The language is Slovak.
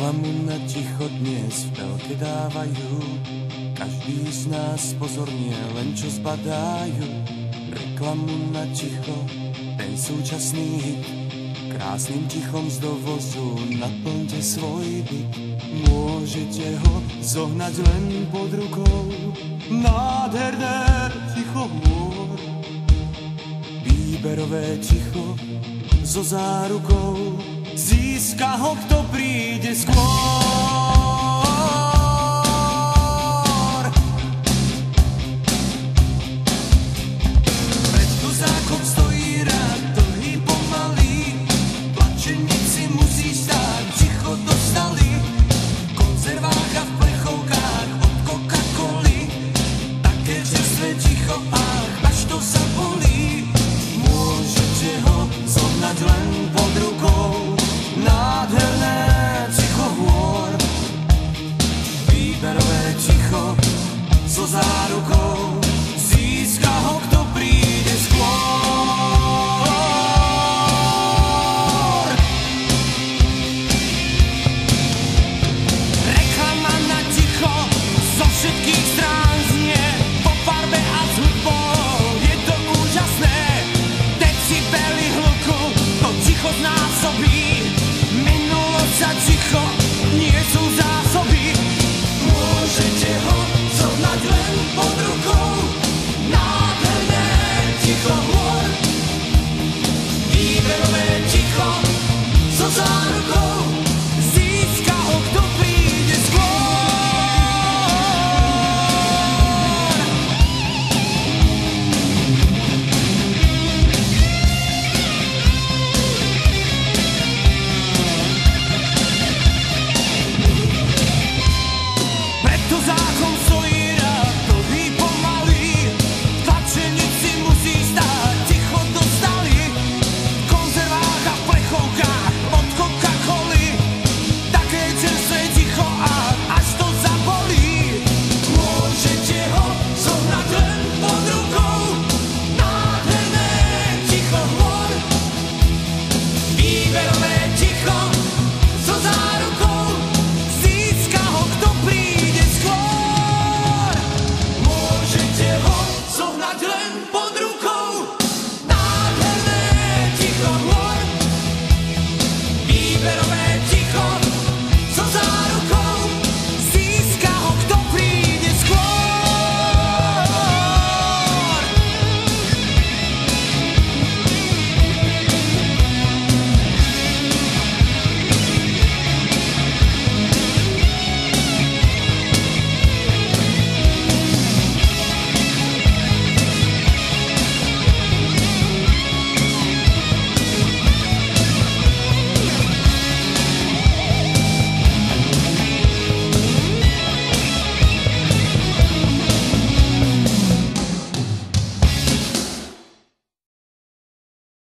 Reklamu na ticho dnes v telke dávajú, každý z nás pozorne len čo zbadajú. Reklamu na ticho, ten súčasný hit, krásnym tichom z dovozu naplňte svoj byt. Môžete ho zohnať len pod rukou, nádherné ticho hôr. Výberové ticho so zárukou, získa ho, kto príde skôr.